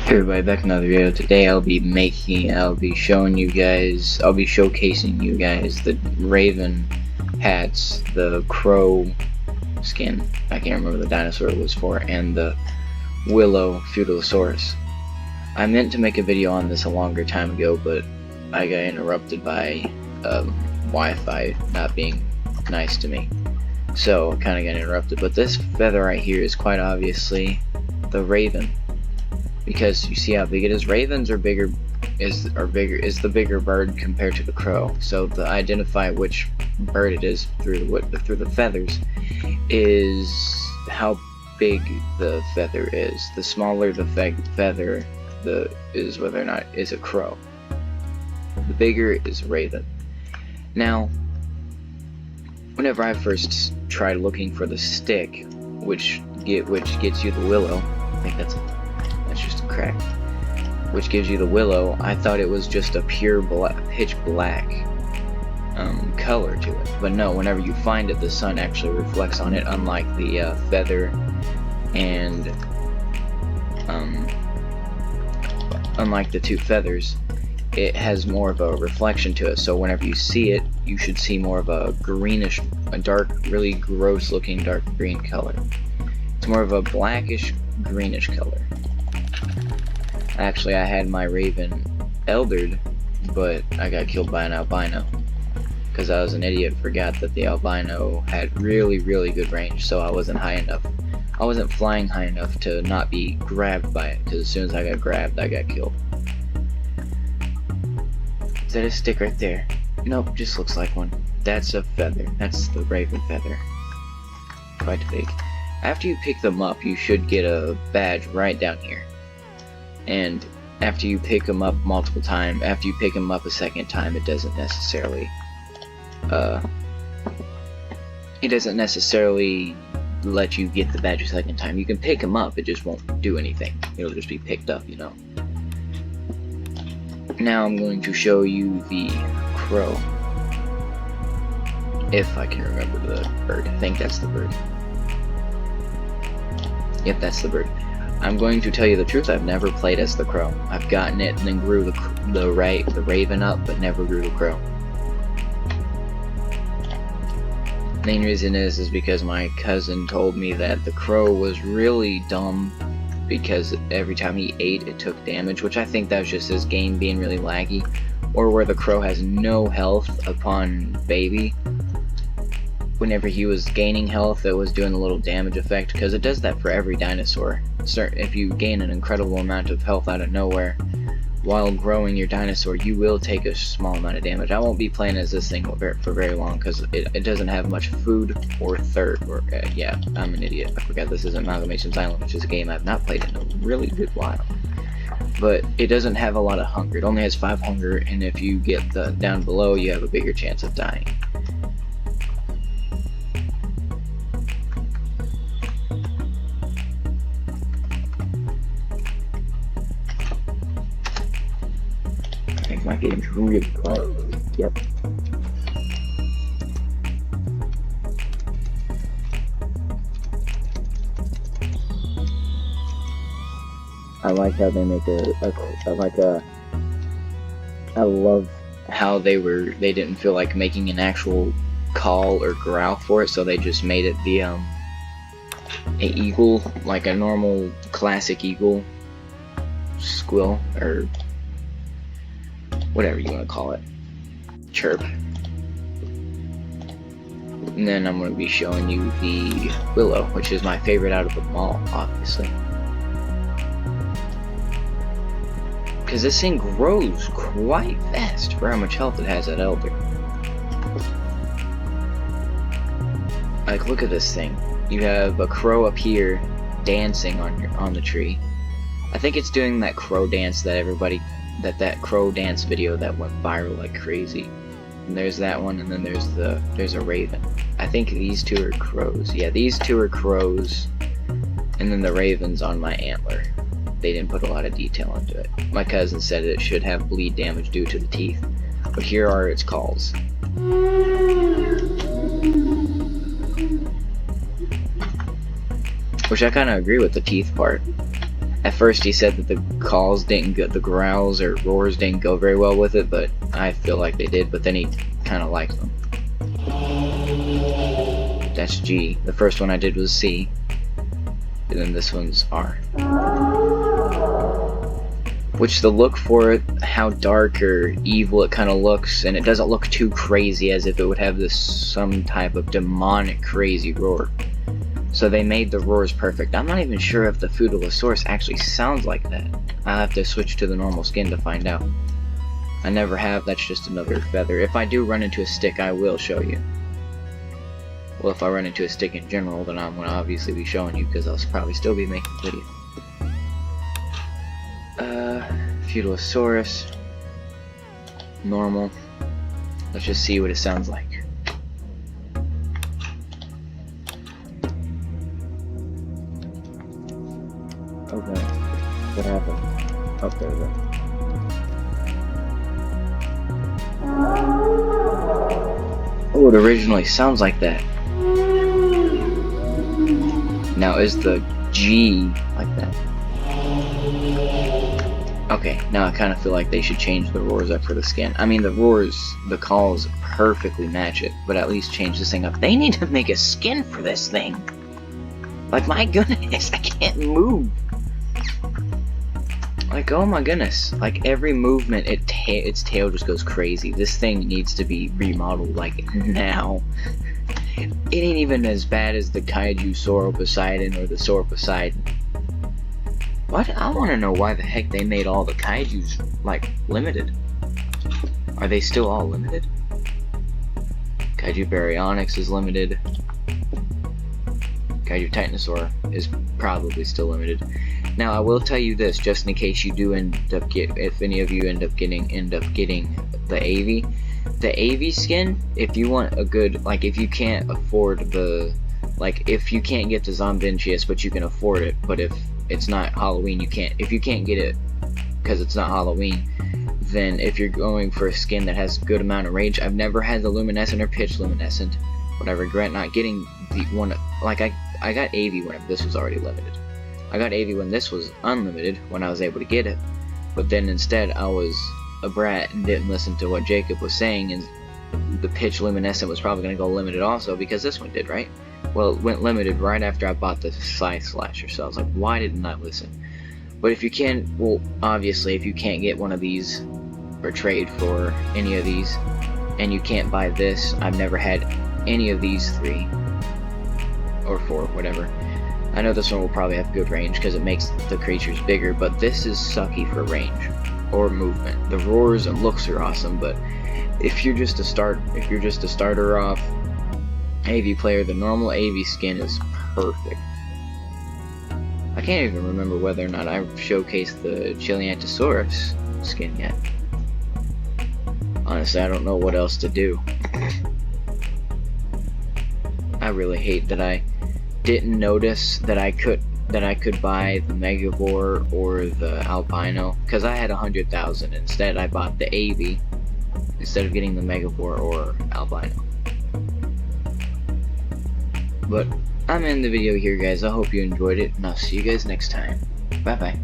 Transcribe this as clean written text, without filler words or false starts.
Hey everybody, back in another video. Today I'll be showcasing you guys the Raven hats, the crow skin, I can't remember the dinosaur it was for, and the willow Feudalosaurus. I meant to make a video on this a longer time ago, but I got interrupted by Wi-Fi not being nice to me. So I kinda got interrupted, but this feather right here is quite obviously the Raven. Because you see how big it is. Ravens are bigger, is the bigger bird compared to the crow. So to identify which bird it is through the feathers is how big the feather is. The smaller the feather, is whether or not is a crow. The bigger is raven. Now, whenever I first tried looking for the stick, which gets you the willow, I think that's just a crack, which gives you the willow, I thought it was just a pure pitch black color to it. But no, whenever you find it, the sun actually reflects on it, unlike the feather and unlike the two feathers, it has more of a reflection to it. So whenever you see it, you should see more of a greenish, a dark, really gross looking dark green color. It's more of a blackish greenish color. Actually, I had my raven eldered, but I got killed by an albino because I was an idiot, forgot that the albino had really good range, so I wasn't flying high enough to not be grabbed by it, because as soon as I got grabbed, I got killed. Is that a stick right there? Nope, just looks like one. That's a feather. That's the raven feather. Quite big. After you pick them up, you should get a badge right down here. And after you pick them up multiple times, after you pick them up a second time, it doesn't necessarily let you get the badge a second time. You can pick them up, it just won't do anything. It'll just be picked up, you know. Now I'm going to show you the crow. If I can remember the bird. I think that's the bird. Yep, that's the bird. I'm going to tell you the truth, I've never played as the crow. I've gotten it and then grew the raven up, but never grew the crow. Main reason is because my cousin told me that the crow was really dumb because every time he ate it took damage, which I think that was just his game being really laggy, or where the crow has no health upon baby. Whenever he was gaining health, it was doing a little damage effect, because it does that for every dinosaur. If you gain an incredible amount of health out of nowhere while growing your dinosaur, you will take a small amount of damage. I won't be playing as this thing for very long because it doesn't have much food or yeah, I'm an idiot. I forgot this is Amalgamations Island, which is a game I've not played in a really good while. But it doesn't have a lot of hunger. It only has 5 hunger, and if you get down below, you have a bigger chance of dying. My game's really quiet. Yep. I like how they make I love how they didn't feel like making an actual call or growl for it, so they just made it the a eagle, like a normal classic eagle squill, or whatever you want to call it, chirp. And then I'm going to be showing you the willow, which is my favorite out of them all, obviously. Because this thing grows quite fast for how much health it has at elder. Like, look at this thing. You have a crow up here dancing on the tree. I think it's doing that crow dance that that crow dance video that went viral like crazy. And there's that one, and then there's a raven. I think these two are crows. Yeah, these two are crows, and then the raven's on my antler. They didn't put a lot of detail into it. My cousin said it should have bleed damage due to the teeth, but here are its calls. Which I kind of agree with the teeth part. At first he said that the calls didn't go, the growls or roars didn't go very well with it, but I feel like they did, but then he kind of liked them. That's G. The first one I did was C, and then this one's R. Which the look for it, how dark or evil it kind of looks, and it doesn't look too crazy as if it would have this some type of demonic crazy roar. So they made the roars perfect. I'm not even sure if the Foodalosaurus actually sounds like that. I'll have to switch to the normal skin to find out. I never have, that's just another feather. If I do run into a stick, I will show you. Well, if I run into a stick in general, then I'm going to obviously be showing you, because I'll probably still be making a video. Foodalosaurus. Normal. Let's just see what it sounds like. Okay. What happened? Oh, there we go. Oh, it originally sounds like that. Now, is the G like that? Okay, now I kind of feel like they should change the roars up for the skin. I mean, the roars, the calls perfectly match it, but at least change this thing up. They need to make a skin for this thing. Like, my goodness, I can't move. Like, oh my goodness. Like, every movement, its tail just goes crazy. This thing needs to be remodeled, like, now. It ain't even as bad as the Kaiju Sauroposeidon or the Sauroposeidon. What? I want to know why the heck they made all the Kaijus, like, limited. Are they still all limited? Kaiju Baryonyx is limited. Kaiju Titanosaur is probably still limited. Now, I will tell you this, just in case you do end up if any of you end up getting the AV. The AV skin, if you want a good, like, if you can't afford the, like, if you can't get the Zombintius, but you can afford it, but if it's not Halloween, if you can't get it because it's not Halloween, then if you're going for a skin that has a good amount of range, I've never had the luminescent or pitch luminescent, but I regret not getting the one, like, I got AV when this was already limited. I got AV when this was unlimited, when I was able to get it, but then instead I was a brat and didn't listen to what Jacob was saying, and the pitch luminescent was probably going to go limited also, because this one did, right? Well, it went limited right after I bought the Scythe Slasher, so I was like, why didn't I listen? But if you can, well, obviously, if you can't get one of these, or trade for any of these, and you can't buy this, I've never had any of these 3, or 4, whatever. I know this one will probably have good range, because it makes the creatures bigger, but this is sucky for range, or movement. The roars and looks are awesome, but if you're just a starter off AV player, the normal AV skin is perfect. I can't even remember whether or not I've showcased the Chileantosaurus skin yet. Honestly, I don't know what else to do. I really hate that I didn't notice that I could buy the Megavore or the Albino, because I had 100,000. Instead, I bought the AV instead of getting the Megavore or Albino. But I'm in the video here, guys. I hope you enjoyed it, and I'll see you guys next time. Bye bye.